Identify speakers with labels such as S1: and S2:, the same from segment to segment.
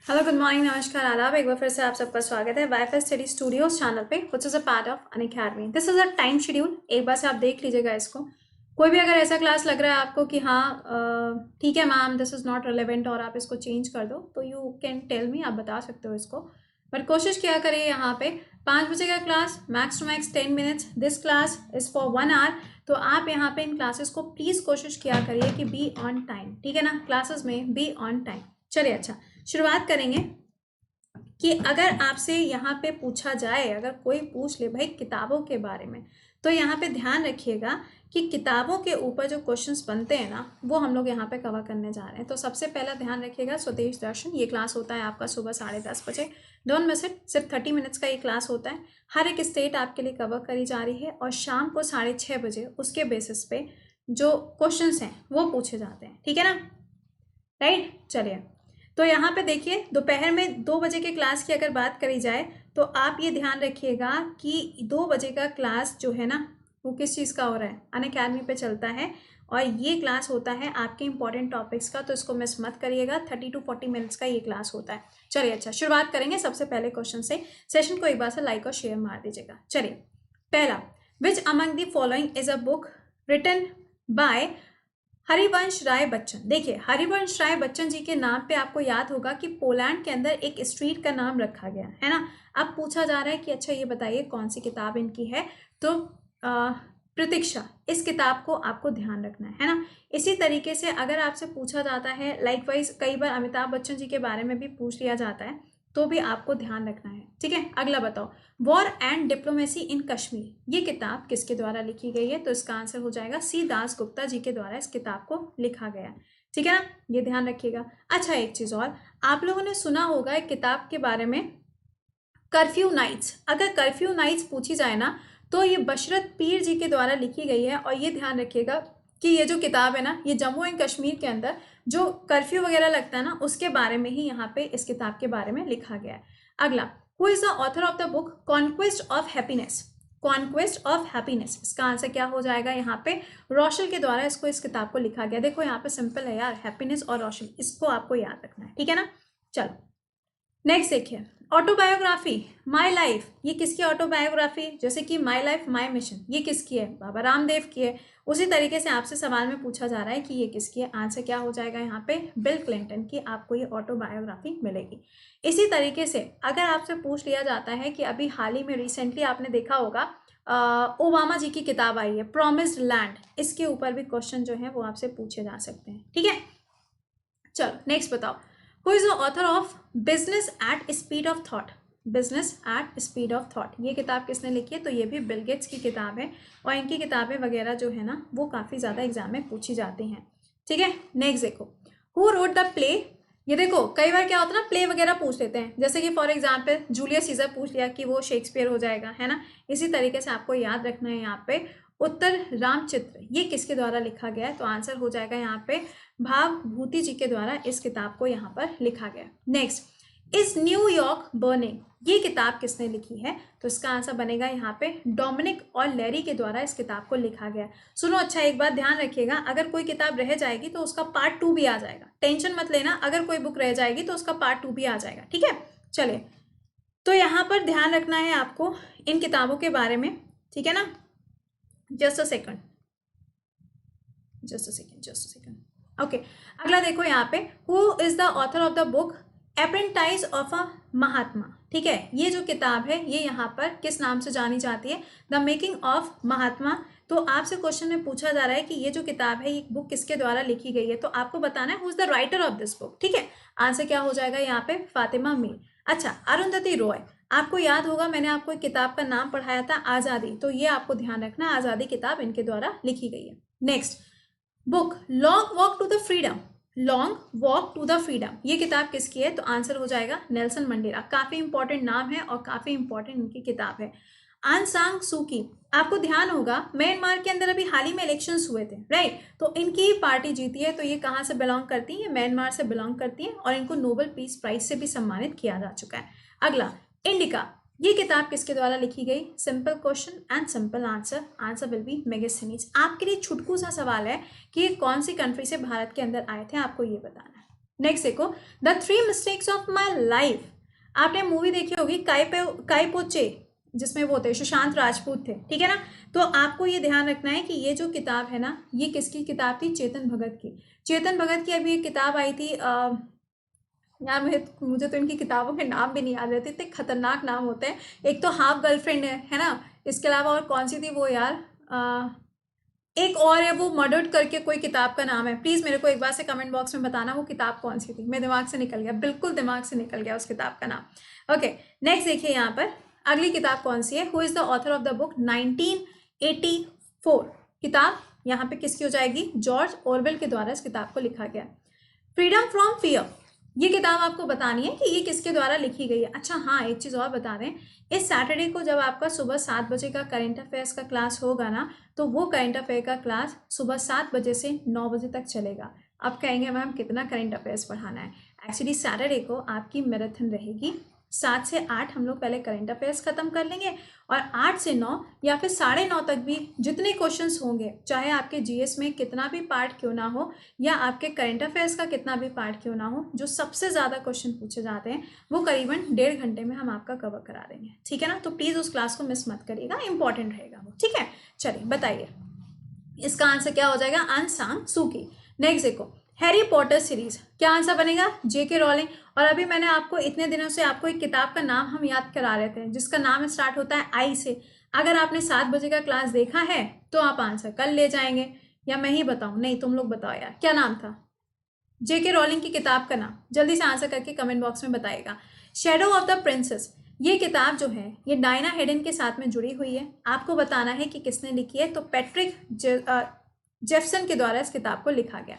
S1: Hello good morning नमस्कार आदाब। एक बार फिर से आप सबका स्वागत है वाईफाई स्टडी स्टूडियोज चैनल पे which is a part of Unacademy. This is a time schedule, एक बार से आप देख लीजिएगा इसको। कोई भी अगर ऐसा क्लास लग रहा है आपको कि हाँ ठीक है ma'am this is not relevant और आप इसको चेंज कर दो, तो यू कैन टेल मी, आप बता सकते हो इसको। बट कोशिश किया करिए यहाँ पे 5 बजे का class, max to max 10 minutes, this class is for 1 hour. तो आप यहाँ पे इन क्लासेस को प्लीज कोशिश किया करिए कि बी ऑन टाइम, ठीक है ना, क्लासेस में बी ऑन टाइम। चलिए अच्छा शुरुआत करेंगे कि अगर आपसे यहाँ पे पूछा जाए, अगर कोई पूछ ले भाई किताबों के बारे में, तो यहाँ पे ध्यान रखिएगा कि किताबों के ऊपर जो क्वेश्चंस बनते हैं ना वो हम लोग यहाँ पे कवर करने जा रहे हैं। तो सबसे पहला ध्यान रखिएगा स्वदेश दर्शन, ये क्लास होता है आपका सुबह 10:30 बजे। डोंट मिस इट, सिर्फ 30 मिनट्स का ये क्लास होता है। हर एक स्टेट आपके लिए कवर करी जा रही है और शाम को 6:30 बजे उसके बेसिस पे जो क्वेश्चन हैं वो पूछे जाते हैं, ठीक है ना, राइट। चलिए तो यहाँ पे देखिए दोपहर में 2 बजे के क्लास की अगर बात करी जाए तो आप ये ध्यान रखिएगा कि 2 बजे का क्लास जो है ना वो किस चीज़ का हो रहा है, अनअकैडमी पे चलता है और ये क्लास होता है आपके इंपॉर्टेंट टॉपिक्स का, तो इसको मिस मत करिएगा। 30 to 40 मिनट्स का ये क्लास होता है। चलिए अच्छा शुरुआत करेंगे सबसे पहले क्वेश्चन से। सेशन को एक बार से लाइक और शेयर मार दीजिएगा। चलिए पहला, which among the following is a book written by Harivansh Rai Bachchan. देखिए हरिवंश राय बच्चन जी के नाम पे आपको याद होगा कि पोलैंड के अंदर एक स्ट्रीट का नाम रखा गया है ना। अब पूछा जा रहा है कि अच्छा ये बताइए कौन सी किताब इनकी है, तो प्रतीक्षा, इस किताब को आपको ध्यान रखना है ना। इसी तरीके से अगर आपसे पूछा जाता है लाइकवाइज, कई बार अमिताभ बच्चन जी के बारे में भी पूछ लिया जाता है, तो भी आपको ध्यान रखना है, ठीक है। अगला बताओ, वॉर एंड डिप्लोमेसी इन कश्मीर, ये किताब किसके द्वारा लिखी गई है, तो इसका आंसर हो जाएगा सी दास गुप्ता जी के द्वारा इस किताब को लिखा गया है, ठीक है ना, ये ध्यान रखिएगा। अच्छा एक चीज और, आप लोगों ने सुना होगा एक किताब के बारे में, कर्फ्यू नाइट्स। अगर कर्फ्यू नाइट्स पूछी जाए ना तो ये बशरत पीर जी के द्वारा लिखी गई है और ये ध्यान रखिएगा कि ये जो किताब है ना ये जम्मू एंड कश्मीर के अंदर जो कर्फ्यू वगैरह लगता है ना उसके बारे में ही यहाँ पे इस किताब के बारे में लिखा गया है। अगला, who is the author of the book conquest of happiness, conquest of happiness, इसका आंसर क्या हो जाएगा यहाँ पे, रोशल के द्वारा इसको इस किताब को लिखा गया। देखो यहाँ पे सिंपल है यार, हैप्पीनेस और रोशल, इसको आपको याद रखना है, ठीक है ना। चलो नेक्स्ट देखिए, ऑटोबायोग्राफी, माय लाइफ, ये किसकी ऑटोबायोग्राफी, जैसे कि माय लाइफ माय मिशन, ये किसकी है, बाबा रामदेव की है। उसी तरीके से आपसे सवाल में पूछा जा रहा है कि ये किसकी है, आंसर क्या हो जाएगा यहाँ पे, बिल क्लिंटन की आपको ये ऑटोबायोग्राफी मिलेगी। इसी तरीके से अगर आपसे पूछ लिया जाता है कि अभी हाल ही में रिसेंटली आपने देखा होगा ओबामा जी की किताब आई है प्रॉमिस्ड लैंड, इसके ऊपर भी क्वेश्चन जो है वो आपसे पूछे जा सकते हैं, ठीक है। चलो नेक्स्ट बताओ, who is the author of business at speed of thought, business at speed of thought, ये किताब किसने लिखी है, तो ये भी बिल गेट्स की किताब है और इनकी किताबें वगैरह जो है ना वो काफ़ी ज़्यादा एग्जाम में पूछी जाती हैं, ठीक है। नेक्स्ट देखो, हु रोट द प्ले, ये देखो कई बार क्या होता है ना प्ले वगैरह पूछ लेते हैं, जैसे कि फॉर एग्जाम्पल जूलियस सीजर पूछ लिया कि वो शेक्सपियर हो जाएगा, है ना। इसी तरीके से आपको याद रखना है यहाँ पे उत्तर रामचित्र, ये किसके द्वारा लिखा गया है, तो आंसर हो जाएगा यहाँ पे भाव भूति जी के द्वारा इस किताब को यहाँ पर लिखा गया। नेक्स्ट, इज न्यूयॉर्क बर्निंग, ये किताब किसने लिखी है, तो इसका आंसर बनेगा यहाँ पे डोमिनिक और लेरी के द्वारा इस किताब को लिखा गया। सुनो अच्छा एक बात ध्यान रखिएगा, अगर कोई किताब रह जाएगी तो उसका पार्ट 2 भी आ जाएगा, टेंशन मत लेना, अगर कोई बुक रह जाएगी तो उसका पार्ट 2 भी आ जाएगा, ठीक है। चलिए तो यहाँ पर ध्यान रखना है आपको इन किताबों के बारे में, ठीक है ना। Just a second, just a second, just a second, okay. अगला देखो यहाँ पे, who is the author of the book apprentice of a Mahatma, ठीक है। ये जो किताब है ये यहाँ पर किस नाम से जानी जाती है, द मेकिंग ऑफ महात्मा। तो आपसे क्वेश्चन में पूछा जा रहा है कि ये जो किताब है ये बुक किसके द्वारा लिखी गई है, तो आपको बताना है who is the writer of this book, ठीक है। आंसर क्या हो जाएगा यहाँ पे, फातिमा मीर। अच्छा अरुंधति रॉय, आपको याद होगा मैंने आपको एक किताब का नाम पढ़ाया था आज़ादी, तो ये आपको ध्यान रखना, आज़ादी किताब इनके द्वारा लिखी गई है। Next book long walk to the freedom, long walk to the freedom, ये किताब किसकी है, तो आंसर हो जाएगा नेल्सन मंडेला, काफी इंपॉर्टेंट नाम है और काफी इंपॉर्टेंट इनकी किताब है। आंग सान सू की, आपको ध्यान होगा म्यांमार के अंदर अभी हाल ही में इलेक्शंस हुए थे, राइट, तो इनकी पार्टी जीती है, तो ये कहाँ से बिलोंग करती है, म्यांमार से बिलोंग करती है और इनको नोबेल पीस प्राइज से भी सम्मानित किया जा चुका है। अगला इंडिका, ये किताब किसके द्वारा लिखी गई, simple question and simple answer, answer will be Megasthenes. आपके लिए छुटकू सा सवाल है कि ये कौन सी कंट्री से भारत के अंदर आए थे, आपको ये बताना है, नेक्स्ट देखो, the 3 mistakes of my life. आपने मूवी देखी होगी काई पोचे, जिसमें वो थे सुशांत राजपूत थे, ठीक है ना। तो आपको ये ध्यान रखना है कि ये जो किताब है ना, ये किसकी किताब थी? चेतन भगत की। चेतन भगत की अभी एक किताब आई थी, यार मुझे तो इनकी किताबों के नाम भी नहीं याद रहते, इतने खतरनाक नाम होते हैं। एक तो हाफ गर्लफ्रेंड है ना। इसके अलावा और कौन सी थी वो यार, एक और है वो मर्डर्ड करके कोई किताब का नाम है। प्लीज़ मेरे को एक बार से कमेंट बॉक्स में बताना वो किताब कौन सी थी। मेरे दिमाग से निकल गया, बिल्कुल दिमाग से निकल गया उस किताब का नाम। ओके, नेक्स्ट देखिए यहाँ पर अगली किताब कौन सी है। Who is the author of the book 1984। किताब यहाँ पे किसकी हो जाएगी? जॉर्ज ऑरवेल के द्वारा इस किताब को लिखा गया। फ्रीडम फ्रॉम फियर, ये किताब आपको बतानी है कि ये किसके द्वारा लिखी गई है। अच्छा हाँ, एक चीज़ और बता दें, इस सैटरडे को जब आपका सुबह 7 बजे का करंट अफेयर्स का क्लास होगा ना, तो वो करंट अफेयर का क्लास सुबह 7 बजे से 9 बजे तक चलेगा। आप कहेंगे मैम कितना करंट अफेयर्स पढ़ाना है? एक्चुअली सैटरडे को आपकी मैराथन रहेगी। 7 से 8 हम लोग पहले करंट अफेयर्स खत्म कर लेंगे, और 8 से 9 या फिर 9:30 तक भी जितने क्वेश्चंस होंगे, चाहे आपके जीएस में कितना भी पार्ट क्यों ना हो, या आपके करंट अफेयर्स का कितना भी पार्ट क्यों ना हो, जो सबसे ज़्यादा क्वेश्चन पूछे जाते हैं वो करीबन 1.5 घंटे में हम आपका कवर करा देंगे, ठीक है ना। तो प्लीज़ उस क्लास को मिस मत करिएगा, इंपॉर्टेंट रहेगा वो, ठीक है। चलिए बताइए, इसका आंसर क्या हो जाएगा? अन सांग सूकी। नेक्स्ट देखो, हैरी पॉटर सीरीज, क्या आंसर बनेगा? जेके रॉलिंग। और अभी मैंने आपको इतने दिनों से आपको एक किताब का नाम हम याद करा रहे थे, जिसका नाम स्टार्ट होता है आई से। अगर आपने 7 बजे का क्लास देखा है तो आप आंसर कल ले जाएंगे, या मैं ही बताऊं? नहीं, तुम लोग बताओ यार, क्या नाम था जेके रॉलिंग की किताब का नाम? जल्दी से आंसर करके कमेंट बॉक्स में बताइएगा। शेडो ऑफ द प्रिंसेस, ये किताब जो है ये डायना हेडन के साथ में जुड़ी हुई है। आपको बताना है कि किसने लिखी है, तो पैट्रिक जेफसन के द्वारा इस किताब को लिखा गया।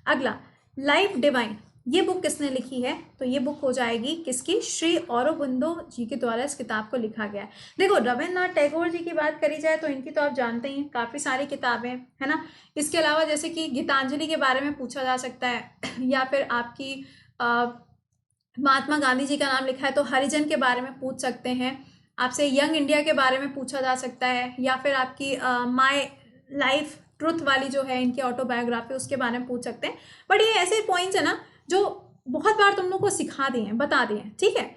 S1: अगला, लाइफ डिवाइन, ये बुक किसने लिखी है? तो ये बुक हो जाएगी किसकी? श्री औरोबिंदो जी के द्वारा इस किताब को लिखा गया है। देखो, रविन्द्रनाथ टैगोर जी की बात करी जाए तो इनकी तो आप जानते ही हैं, काफ़ी सारी किताबें है ना। इसके अलावा जैसे कि गीतांजलि के बारे में पूछा जा सकता है, या फिर आपकी महात्मा गांधी जी का नाम लिखा है तो हरिजन के बारे में पूछ सकते हैं। आपसे यंग इंडिया के बारे में पूछा जा सकता है, या फिर आपकी माय लाइफ ट्रुथ वाली जो है इनकी ऑटोबायोग्राफी, उसके बारे में पूछ सकते हैं। बट ये ऐसे पॉइंट्स है ना जो बहुत बार तुम लोग को सिखा दिए हैं, बता दिए हैं, ठीक है।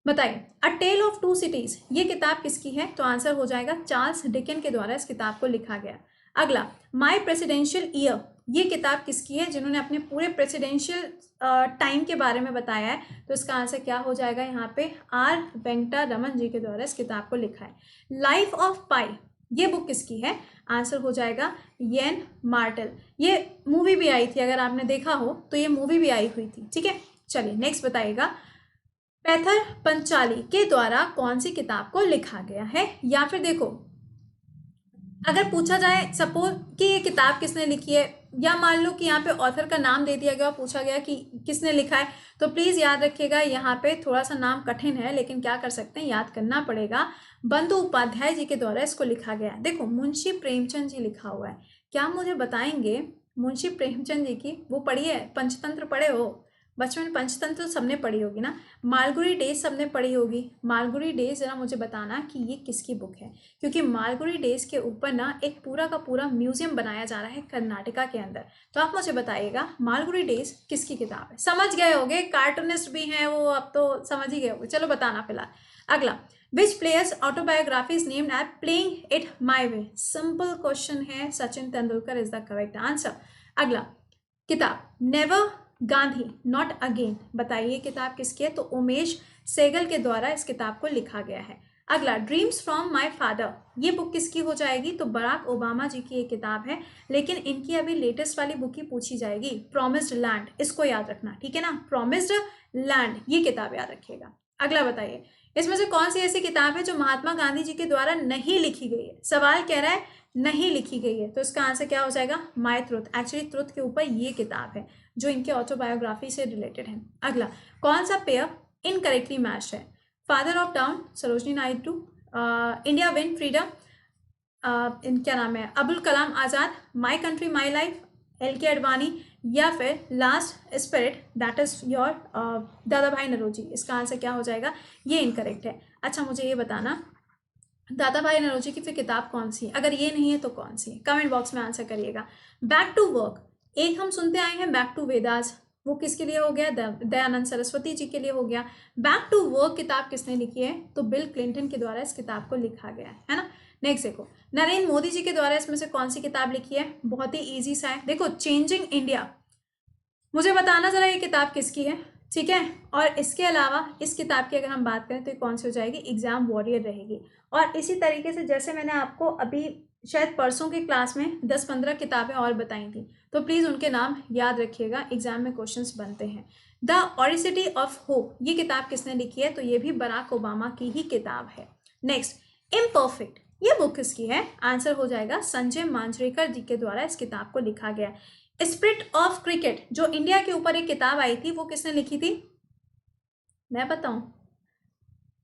S1: बताइए, अ टेल ऑफ टू सिटीज, ये किताब किसकी है? तो आंसर हो जाएगा चार्ल्स डिकन के द्वारा इस किताब को लिखा गया। अगला, माय प्रेसिडेंशियल ईयर, ये किताब किसकी है? जिन्होंने अपने पूरे प्रेसिडेंशियल टाइम के बारे में बताया है। तो इसका आंसर क्या हो जाएगा यहाँ पे? आर वेंकटा रमन जी के द्वारा इस किताब को लिखा है। लाइफ ऑफ पाई, ये बुक किसकी है? आंसर हो जाएगा येन मार्टेल। ये मूवी भी आई थी, अगर आपने देखा हो तो ये मूवी भी आई हुई थी, ठीक है। चलिए नेक्स्ट बताइएगा, पैथर पंचाली के द्वारा कौन सी किताब को लिखा गया है? या फिर देखो, अगर पूछा जाए सपोज कि ये किताब किसने लिखी है, या मान लो कि यहाँ पे ऑथर का नाम दे दिया गया और पूछा गया कि किसने लिखा है, तो प्लीज़ याद रखिएगा यहाँ पे थोड़ा सा नाम कठिन है, लेकिन क्या कर सकते हैं, याद करना पड़ेगा। बंधु उपाध्याय जी के द्वारा इसको लिखा गया है। देखो, मुंशी प्रेमचंद जी लिखा हुआ है। क्या मुझे बताएंगे मुंशी प्रेमचंद जी की वो पढ़ी है? पंचतंत्र पढ़े हो? बचपन में पंचतंत्र तो सबने पढ़ी होगी ना। मालगुडी डेज सबने पढ़ी होगी। मालगुडी डेज जरा मुझे बताना कि ये किसकी बुक है, क्योंकि मालगुडी डेज के ऊपर ना एक पूरा का पूरा म्यूजियम बनाया जा रहा है कर्नाटका के अंदर। तो आप मुझे बताइएगा मालगुडी डेज किसकी किताब है? समझ गए होगे, कार्टूनिस्ट भी हैं वो, अब तो समझ ही गए होगे। चलो बताना फिलहाल। अगला, which player's autobiography is named as playing it my way? Simple question है, Sachin Tendulkar is the correct answer. अगला, किताब नेवर गांधी नॉट अगेन, बताइए किताब किसकी है? तो उमेश सेगल के द्वारा इस किताब को लिखा गया है। अगला, ड्रीम्स फ्रॉम माय फादर, ये बुक किसकी हो जाएगी? तो बराक ओबामा जी की ये किताब है, लेकिन इनकी अभी लेटेस्ट वाली बुक ही पूछी जाएगी, प्रॉमिस्ड लैंड, इसको याद रखना, ठीक है ना। प्रॉमिस्ड लैंड, ये किताब याद रखिएगा। अगला बताइए, इसमें से कौन सी ऐसी किताब है जो महात्मा गांधी जी के द्वारा नहीं लिखी गई है? सवाल कह रहा है नहीं लिखी गई है, तो इसका आंसर क्या हो जाएगा? My truth. एक्चुअली ट्रुथ के ऊपर ये किताब है जो इनके ऑटोबायोग्राफी से रिलेटेड है। अगला, कौन सा पेयर इनकरेक्टली मैच है? Father of town Sarojini Naidu, India win freedom, क्या नाम है, Abul Kalam Azad, my country my life, LK Advani, या फिर last spirit that is your Dadabhai Naoroji. इसका आंसर क्या हो जाएगा? ये इनकरेक्ट है। अच्छा मुझे ये बताना, दादा भाई नरोजी की फिर किताब कौन सी है? अगर ये नहीं है तो कौन सी है? कमेंट बॉक्स में आंसर करिएगा। बैक टू वर्क, एक हम सुनते आए हैं बैक टू वेदास, वो किसके लिए हो गया? दयानंद सरस्वती जी के लिए हो गया। बैक टू वर्क किताब किसने लिखी है? तो बिल क्लिंटन के द्वारा इस किताब को लिखा गया है ना। नेक्स्ट देखो, नरेंद्र मोदी जी के द्वारा इसमें से कौन सी किताब लिखी है? बहुत ही ईजी सा है, देखो, चेंजिंग इंडिया। मुझे बताना जरा ये किताब किसकी है, ठीक है। और इसके अलावा इस किताब की अगर हम बात करें तो ये कौन सी हो जाएगी? एग्जाम वॉरियर रहेगी। और इसी तरीके से जैसे मैंने आपको अभी शायद परसों की क्लास में 10-15 किताबें और बताई थी, तो प्लीज़ उनके नाम याद रखिएगा, एग्जाम में क्वेश्चंस बनते हैं। द ऑडिसिटी ऑफ होप, ये किताब किसने लिखी है? तो ये भी बराक ओबामा की ही किताब है। नेक्स्ट, इम्परफेक्ट, ये बुक किसकी है? आंसर हो जाएगा संजय मांजरेकर जी के द्वारा इस किताब को लिखा गया। स्पिरिट ऑफ क्रिकेट, जो इंडिया के ऊपर एक किताब आई थी, वो किसने लिखी थी? मैं बताऊं?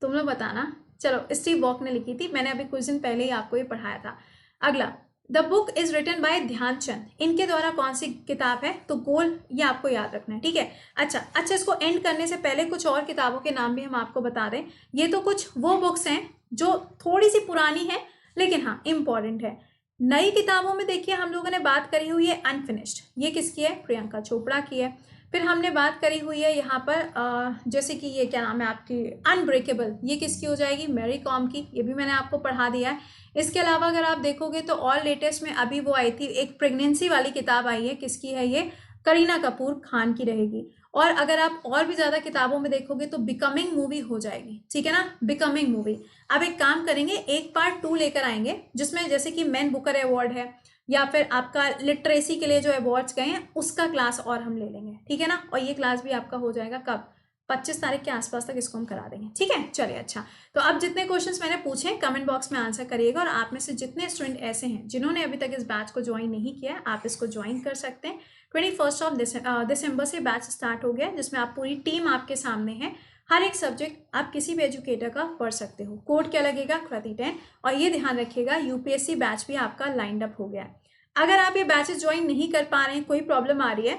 S1: तुम लोग बताना। चलो, स्टीव वॉक ने लिखी थी, मैंने अभी कुछ दिन पहले ही आपको ये पढ़ाया था। अगला, the book is written by Dhyanchand, इनके द्वारा कौन सी किताब है? तो गोल, ये आपको याद रखना है, ठीक है। अच्छा, इसको एंड करने से पहले कुछ और किताबों के नाम भी हम आपको बता दें। ये तो कुछ वो बुक्स हैं जो थोड़ी सी पुरानी है, लेकिन हाँ इंपॉर्टेंट है। नई किताबों में देखिए हम लोगों ने बात करी हुई है अनफिनिश्ड, ये किसकी है? प्रियंका चोपड़ा की है। फिर हमने बात करी हुई है यहाँ पर जैसे कि ये क्या नाम है आपकी, अनब्रेकेबल, ये किसकी हो जाएगी? मैरी कॉम की, ये भी मैंने आपको पढ़ा दिया है। इसके अलावा अगर आप देखोगे तो और लेटेस्ट में अभी वो आई थी, एक प्रेगनेंसी वाली किताब आई है, किसकी है ये? करीना कपूर खान की रहेगी। और अगर आप और भी ज़्यादा किताबों में देखोगे तो बिकमिंग मूवी हो जाएगी, ठीक है ना, बिकमिंग मूवी। अब एक काम करेंगे, एक पार्ट 2 लेकर आएंगे, जिसमें जैसे कि मैन बुकर अवार्ड है या फिर आपका लिटरेसी के लिए जो अवार्ड्स गए हैं उसका क्लास और हम ले लेंगे, ठीक है ना। और ये क्लास भी आपका हो जाएगा कब? 25 तारीख के आसपास तक इसको हम करा देंगे, ठीक है। चलिए, अच्छा, तो अब जितने क्वेश्चंस मैंने पूछे कमेंट बॉक्स में आंसर करिएगा। और आप में से जितने स्टूडेंट ऐसे हैं जिन्होंने अभी तक इस बैच को ज्वाइन नहीं किया है, आप इसको ज्वाइन कर सकते हैं। 21 दिसंबर से बैच स्टार्ट हो गया, जिसमें आप पूरी टीम आपके सामने है। हर एक सब्जेक्ट आप किसी भी एजुकेटर का पढ़ सकते हो। कोड क्या लगेगा? कृति 10। और ये ध्यान रखिएगा, यूपीएससी बैच भी आपका लाइंड अप हो गया है। अगर आप ये बैचेस ज्वाइन नहीं कर पा रहे हैं, कोई प्रॉब्लम आ रही है,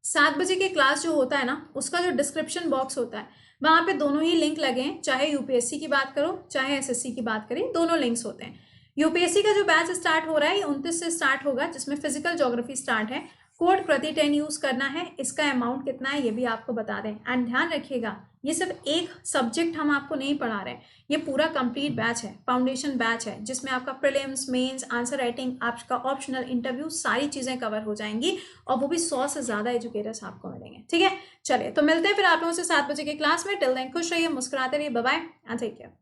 S1: 7 बजे के क्लास जो होता है ना, उसका जो डिस्क्रिप्शन बॉक्स होता है वहां पे दोनों ही लिंक लगे हैं। चाहे यूपीएससी की बात करो चाहे एसएससी की बात करें, दोनों लिंक्स होते हैं। यूपीएससी का जो बैच स्टार्ट हो रहा है ये 29 से स्टार्ट होगा, जिसमें फिजिकल ज्योग्राफी स्टार्ट है। कोड कृति 10 यूज करना है। इसका अमाउंट कितना है ये भी आपको बता दें। एंड ध्यान रखिएगा, ये सिर्फ एक सब्जेक्ट हम आपको नहीं पढ़ा रहे हैं, ये पूरा कंप्लीट बैच है, फाउंडेशन बैच है, जिसमें आपका प्रीलिम्स, मेंस, आंसर राइटिंग, आपका ऑप्शनल, इंटरव्यू, सारी चीजें कवर हो जाएंगी। और वो भी 100 से ज्यादा एजुकेटर्स आपको मिलेंगे, ठीक है। चलिए, तो मिलते हैं फिर आप लोगों से 7 बजे के क्लास में। टिल देन खुश रहिए, मुस्कुराते रहिए, bye bye and take care.